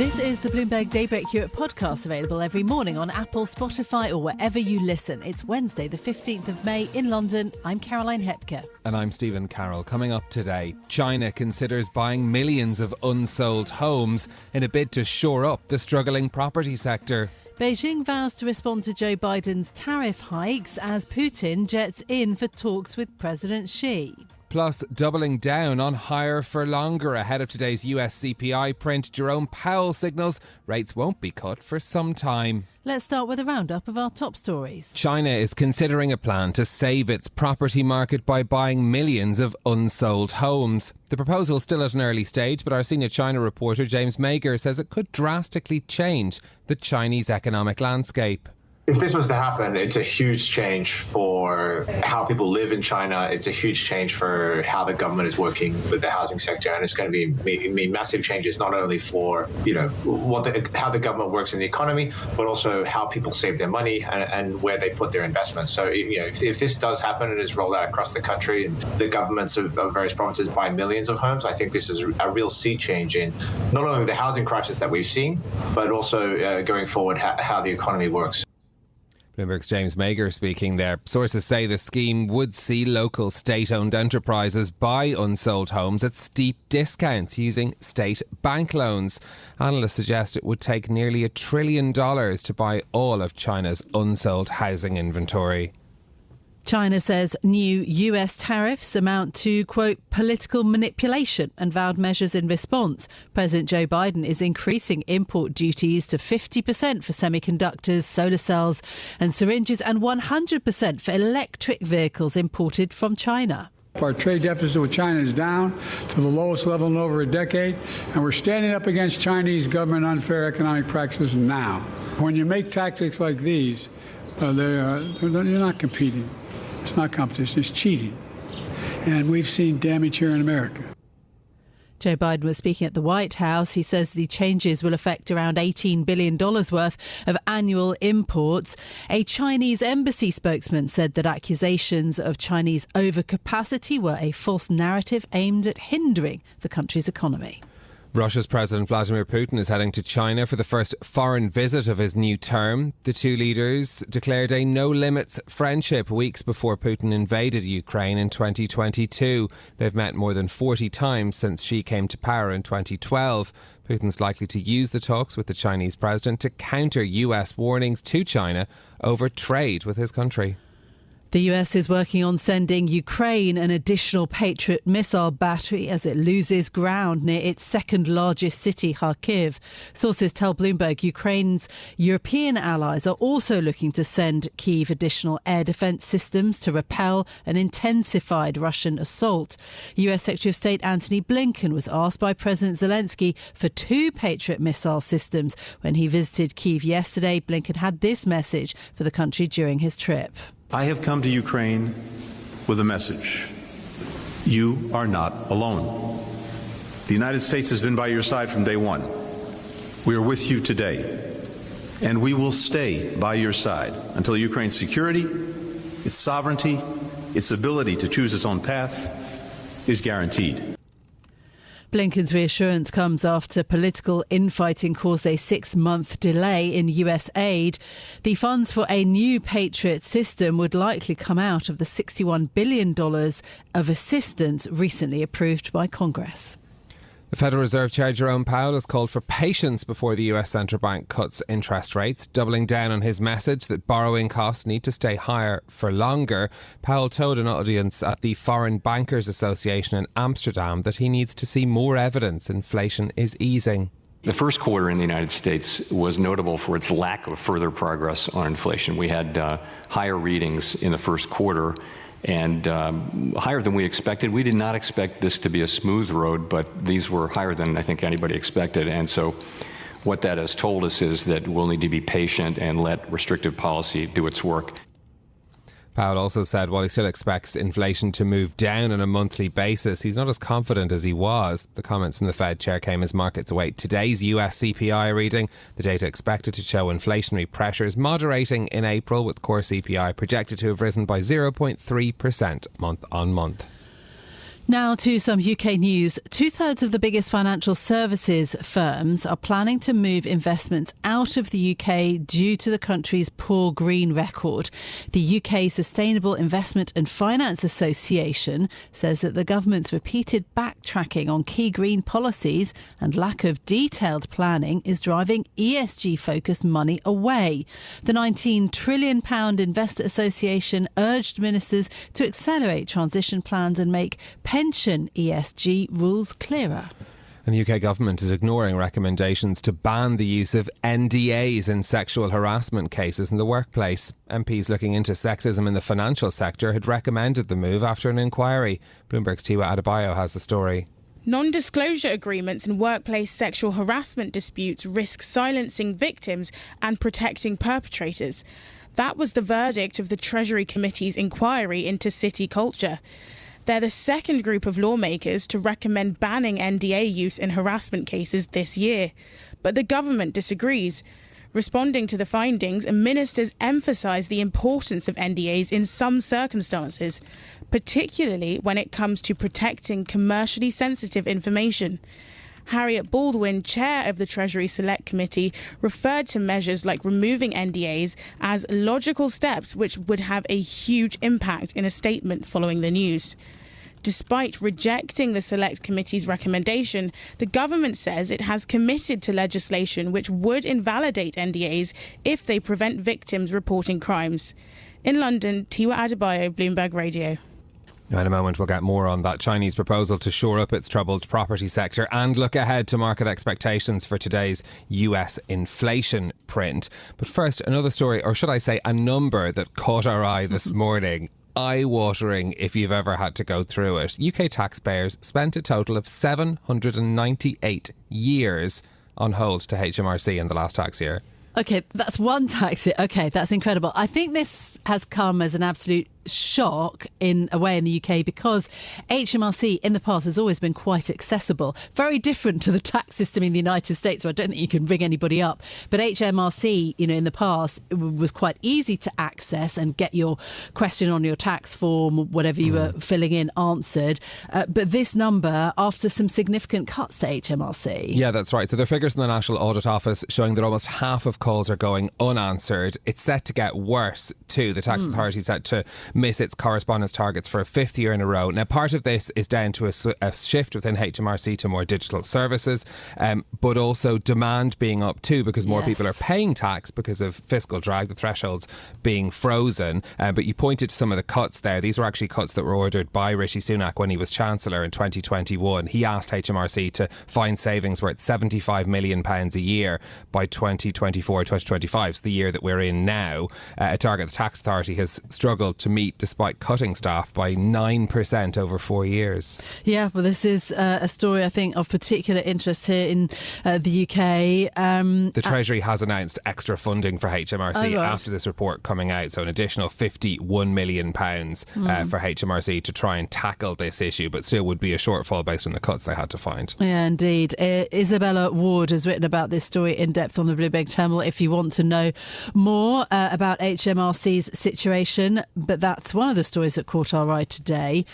This is the Bloomberg Daybreak Europe podcast, available every morning on Apple, Spotify or wherever you listen. It's Wednesday the 15th of May in London. I'm Caroline Hepker. And I'm Stephen Carroll. Coming up today, China considers buying millions of unsold homes in a bid to shore up the struggling property sector. Beijing vows to respond to Joe Biden's tariff hikes as Putin jets in for talks with President Xi. Plus, doubling down on higher for longer ahead of today's US CPI print. Jerome Powell signals rates won't be cut for some time. Let's start with a roundup of our top stories. China is considering a plan to save its property market by buying millions of unsold homes. The proposal is still at an early stage, but our senior China reporter James Mager says it could drastically change the Chinese economic landscape. If this was to happen, it's a huge change for how people live in China. It's a huge change for how the government is working with the housing sector, and it's going to mean massive changes not only for how the government works in the economy, but also how people save their money and where they put their investments. So if this does happen and is rolled out across the country, and the governments of various provinces buy millions of homes, I think this is a real sea change in not only the housing crisis that we've seen, but also going forward how the economy works. Bloomberg's James Mager speaking there. Sources say the scheme would see local state-owned enterprises buy unsold homes at steep discounts using state bank loans. Analysts suggest it would take nearly $1 trillion to buy all of China's unsold housing inventory. China says new US tariffs amount to, quote, political manipulation and vowed measures in response. President Joe Biden is increasing import duties to 50% for semiconductors, solar cells and syringes, and 100% for electric vehicles imported from China. Our trade deficit with China is down to the lowest level in over a decade, and we're standing up against Chinese government unfair economic practices now. When you make tactics like these, you're not competing. It's not competition, it's cheating. And we've seen damage here in America. Joe Biden was speaking at the White House. He says the changes will affect around $18 billion worth of annual imports. A Chinese embassy spokesman said that accusations of Chinese overcapacity were a false narrative aimed at hindering the country's economy. Russia's President Vladimir Putin is heading to China for the first foreign visit of his new term. The two leaders declared a no-limits friendship weeks before Putin invaded Ukraine in 2022. They've met more than 40 times since Xi came to power in 2012. Putin's likely to use the talks with the Chinese president to counter US warnings to China over trade with his country. The US is working on sending Ukraine an additional Patriot missile battery as it loses ground near its second largest city, Kharkiv. Sources tell Bloomberg Ukraine's European allies are also looking to send Kyiv additional air defence systems to repel an intensified Russian assault. US Secretary of State Antony Blinken was asked by President Zelensky for 2 Patriot missile systems. When he visited Kyiv yesterday, Blinken had this message for the country during his trip. I have come to Ukraine with a message. You are not alone. The United States has been by your side from day one. We are with you today, and we will stay by your side until Ukraine's security, its sovereignty, its ability to choose its own path is guaranteed. Blinken's reassurance comes after political infighting caused a 6-month delay in US aid. The funds for a new Patriot system would likely come out of the $61 billion of assistance recently approved by Congress. The Federal Reserve Chair Jerome Powell has called for patience before the US Central Bank cuts interest rates, doubling down on his message that borrowing costs need to stay higher for longer. Powell told an audience at the Foreign Bankers Association in Amsterdam that he needs to see more evidence inflation is easing. The first quarter in the United States was notable for its lack of further progress on inflation. We had higher readings in the first quarter and higher than we expected. We did not expect this to be a smooth road, but these were higher than I think anybody expected. And so what that has told us is that we'll need to be patient and let restrictive policy do its work. Powell also said while he still expects inflation to move down on a monthly basis, he's not as confident as he was. The comments from the Fed chair came as markets await today's US CPI reading. The data expected to show inflationary pressures moderating in April, with core CPI projected to have risen by 0.3% month on month. Now to some UK news. 2/3 of the biggest financial services firms are planning to move investments out of the UK due to the country's poor green record. The UK Sustainable Investment and Finance Association says that the government's repeated backtracking on key green policies and lack of detailed planning is driving ESG-focused money away. The £19 trillion Investor Association urged ministers to accelerate transition plans and make pension ESG rules clearer. And the UK government is ignoring recommendations to ban the use of NDAs in sexual harassment cases in the workplace. MPs looking into sexism in the financial sector had recommended the move after an inquiry. Bloomberg's Tiwa Adebayo has the story. Non-disclosure agreements in workplace sexual harassment disputes risk silencing victims and protecting perpetrators. That was the verdict of the Treasury Committee's inquiry into city culture. They're the second group of lawmakers to recommend banning NDA use in harassment cases this year. But the government disagrees. Responding to the findings, ministers emphasise the importance of NDAs in some circumstances, particularly when it comes to protecting commercially sensitive information. Harriet Baldwin, chair of the Treasury Select Committee, referred to measures like removing NDAs as logical steps which would have a huge impact in a statement following the news. Despite rejecting the Select Committee's recommendation, the government says it has committed to legislation which would invalidate NDAs if they prevent victims reporting crimes. In London, Tiwa Adebayo, Bloomberg Radio. In a moment, we'll get more on that Chinese proposal to shore up its troubled property sector and look ahead to market expectations for today's US inflation print. But first, another story, or should I say a number that caught our eye this morning. Eye-watering if you've ever had to go through it. UK taxpayers spent a total of 798 years on hold to HMRC in the last tax year. OK, that's one tax year. OK, that's incredible. I think this has come as an absolute shock in a way in the UK because HMRC in the past has always been quite accessible, very different to the tax system in the United States where I don't think you can ring anybody up, but HMRC in the past was quite easy to access and get your question on your tax form, whatever you were filling in, answered, but this number after some significant cuts to HMRC. Yeah, that's right. So there are figures in the National Audit Office showing that almost half of calls are going unanswered. It's set to get worse too. The tax authority is set to miss its correspondence targets for a fifth year in a row. Now, part of this is down to a shift within HMRC to more digital services, but also demand being up too because more people are paying tax because of fiscal drag, the thresholds being frozen. But you pointed to some of the cuts there. These were actually cuts that were ordered by Rishi Sunak when he was Chancellor in 2021. He asked HMRC to find savings worth £75 million a year by 2024-2025, so the year that we're in now, a target the tax authority has struggled to meet despite cutting staff by 9% over 4 years. Yeah, well, this is a story, I think, of particular interest here in the UK. The Treasury has announced extra funding for HMRC after this report coming out, so an additional £51 million for HMRC to try and tackle this issue, but still would be a shortfall based on the cuts they had to find. Yeah, indeed. Isabella Ward has written about this story in depth on the Bloomberg Terminal if you want to know more about HMRC's situation, but that's one of the stories that caught our eye today.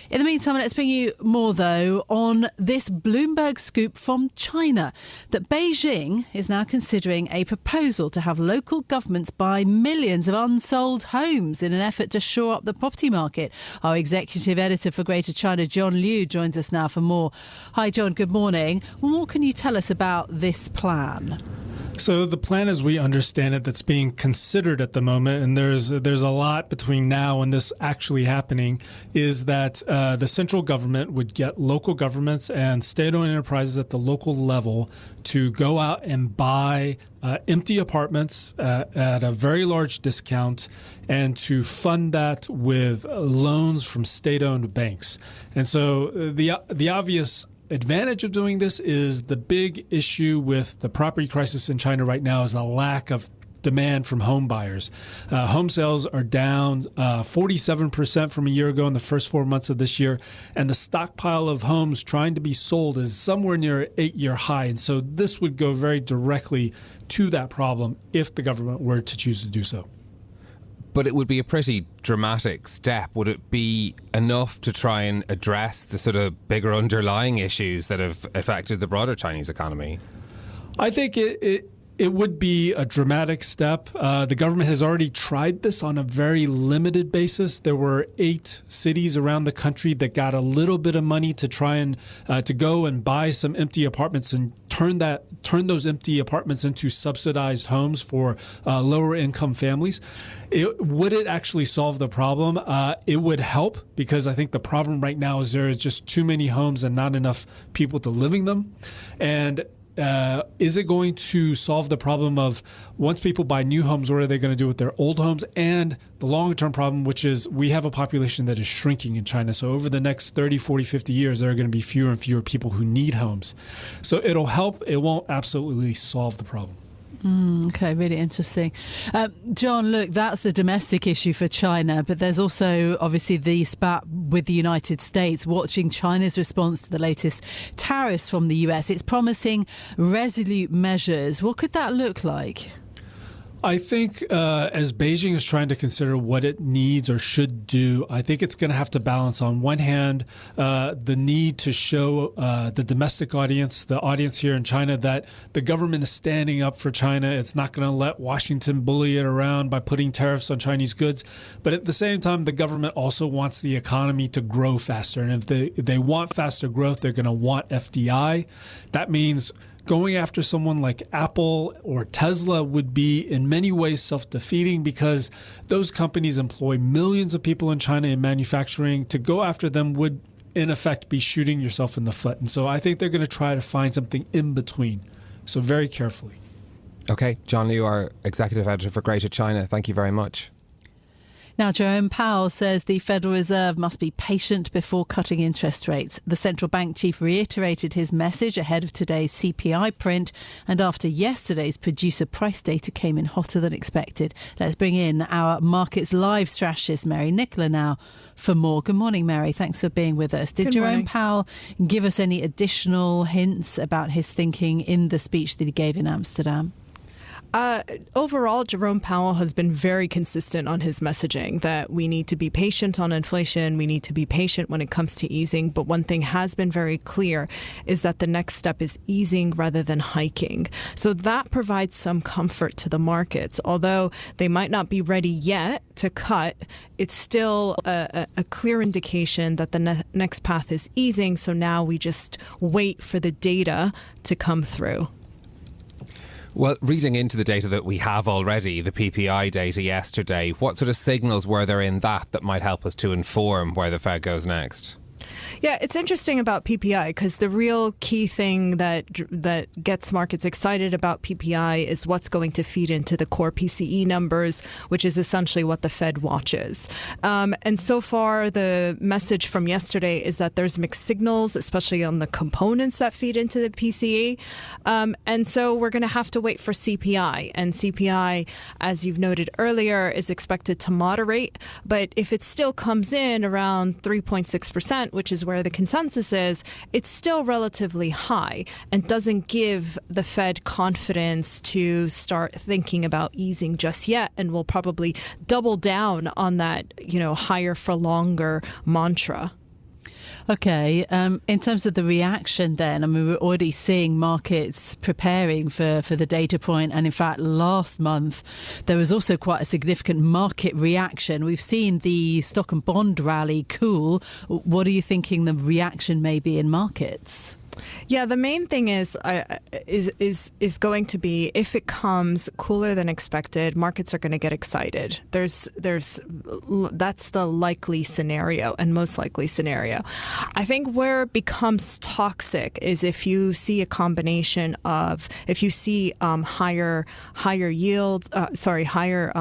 In the meantime, let's bring you more, though, on this Bloomberg scoop from China that Beijing is now considering a proposal to have local governments buy millions of unsold homes in an effort to shore up the property market. Our executive editor for Greater China, John Liu, joins us now for more. Hi, John. Good morning. Well, what can you tell us about this plan? So the plan, as we understand it, that's being considered at the moment, and there's a lot between now and this actually happening, is that the central government would get local governments and state-owned enterprises at the local level to go out and buy empty apartments at a very large discount and to fund that with loans from state-owned banks. And so the obvious advantage of doing this is the big issue with the property crisis in China right now is a lack of demand from home buyers. Home sales are down 47% from a year ago in the first 4 months of this year, and the stockpile of homes trying to be sold is somewhere near an 8-year high. And so this would go very directly to that problem if the government were to choose to do so. But it would be a pretty dramatic step. Would it be enough to try and address the sort of bigger underlying issues that have affected the broader Chinese economy? I think it would be a dramatic step. The government has already tried this on a very limited basis. There were 8 cities around the country that got a little bit of money to try and to go and buy some empty apartments and turn those empty apartments into subsidized homes for lower income families. Would it actually solve the problem? It would help, because I think the problem right now is there is just too many homes and not enough people to live in them. And is it going to solve the problem of once people buy new homes, what are they going to do with their old homes? And the long-term problem, which is we have a population that is shrinking in China. So over the next 30, 40, 50 years, there are going to be fewer and fewer people who need homes. So it'll help. It won't absolutely solve the problem. Okay, really interesting. John, look, that's the domestic issue for China, but there's also obviously the spat with the United States, watching China's response to the latest tariffs from the US. It's promising resolute measures. What could that look like? I think as Beijing is trying to consider what it needs or should do, I think it's going to have to balance, on one hand, the need to show the domestic audience, the audience here in China, that the government is standing up for China. It's not going to let Washington bully it around by putting tariffs on Chinese goods. But at the same time, the government also wants the economy to grow faster. And if they want faster growth, they're going to want FDI. That means going after someone like Apple or Tesla would be in many ways self-defeating, because those companies employ millions of people in China in manufacturing. To go after them would, in effect, be shooting yourself in the foot. And so I think they're going to try to find something in between. So very carefully. Okay, John Liu, our Executive Editor for Greater China, thank you very much. Now, Jerome Powell says the Federal Reserve must be patient before cutting interest rates. The central bank chief reiterated his message ahead of today's CPI print and after yesterday's producer price data came in hotter than expected. Let's bring in our Markets Live strategist, Mary Nicola, now for more. Good morning, Mary. Thanks for being with us. Did Jerome Powell give us any additional hints about his thinking in the speech that he gave in Amsterdam? Overall, Jerome Powell has been very consistent on his messaging that we need to be patient on inflation. We need to be patient when it comes to easing. But one thing has been very clear is that the next step is easing rather than hiking. So that provides some comfort to the markets. Although they might not be ready yet to cut, it's still a clear indication that the next path is easing. So now we just wait for the data to come through. Well, reading into the data that we have already, the PPI data yesterday, what sort of signals were there in that might help us to inform where the Fed goes next? Yeah, it's interesting about PPI because the real key thing that gets markets excited about PPI is what's going to feed into the core PCE numbers, which is essentially what the Fed watches. And so far, the message from yesterday is that there's mixed signals, especially on the components that feed into the PCE. And so we're going to have to wait for CPI. And CPI, as you've noted earlier, is expected to moderate. But if it still comes in around 3.6%, which is where the consensus is, it's still relatively high and doesn't give the Fed confidence to start thinking about easing just yet, and will probably double down on that, higher for longer mantra. Okay, in terms of the reaction then, we're already seeing markets preparing for the data point. And in fact, last month, there was also quite a significant market reaction. We've seen the stock and bond rally cool. What are you thinking the reaction may be in markets? Yeah, the main thing is going to be, if it comes cooler than expected, markets are going to get excited. That's the likely scenario and most likely scenario. I think where it becomes toxic is if you see a combination of higher yield, higher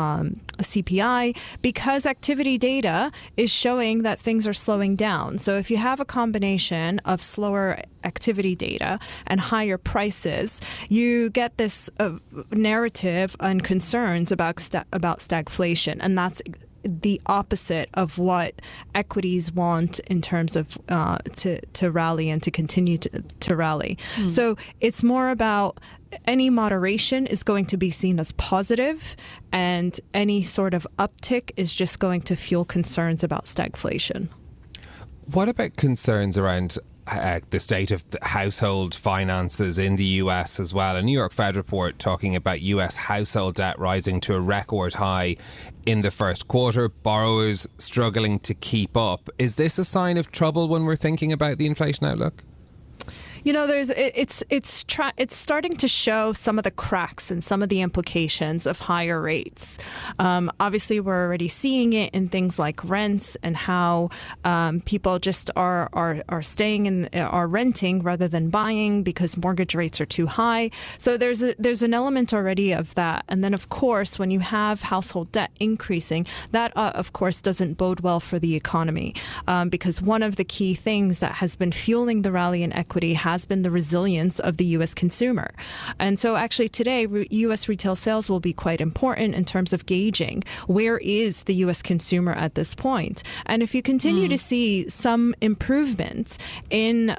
CPI, because activity data is showing that things are slowing down. So if you have a combination of slower activity data and higher prices, you get this narrative and concerns about stagflation, and that's the opposite of what equities want in terms of to rally and to continue to rally. So it's more about any moderation is going to be seen as positive, and any sort of uptick is just going to fuel concerns about stagflation. What about concerns around the state of the household finances in the US as well? A New York Fed report talking about US household debt rising to a record high in the first quarter, borrowers struggling to keep up. Is this a sign of trouble when we're thinking about the inflation outlook? You know, it's starting to show some of the cracks and some of the implications of higher rates. Obviously, we're already seeing it in things like rents and how people just are staying are renting rather than buying because mortgage rates are too high. So there's an element already of that. And then, of course, when you have household debt increasing, that of course doesn't bode well for the economy, because one of the key things that has been fueling the rally in equity has been the resilience of the U.S. consumer. And so actually today, U.S. retail sales will be quite important in terms of gauging where is the U.S. consumer at this point. And if you continue to see some improvement in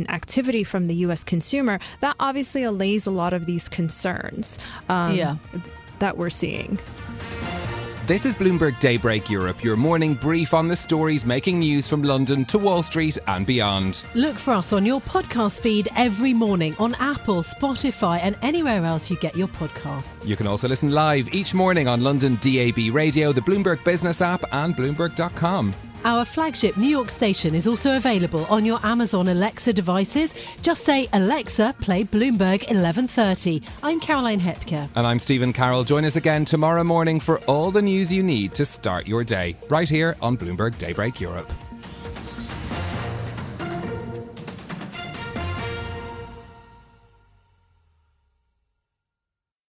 activity from the U.S. consumer, that obviously allays a lot of these concerns that we're seeing. This is Bloomberg Daybreak Europe, your morning brief on the stories making news from London to Wall Street and beyond. Look for us on your podcast feed every morning on Apple, Spotify and anywhere else you get your podcasts. You can also listen live each morning on London DAB Radio, the Bloomberg Business app and Bloomberg.com. Our flagship New York station is also available on your Amazon Alexa devices. Just say, Alexa, play Bloomberg 1130. I'm Caroline Hepker. And I'm Stephen Carroll. Join us again tomorrow morning for all the news you need to start your day, right here on Bloomberg Daybreak Europe.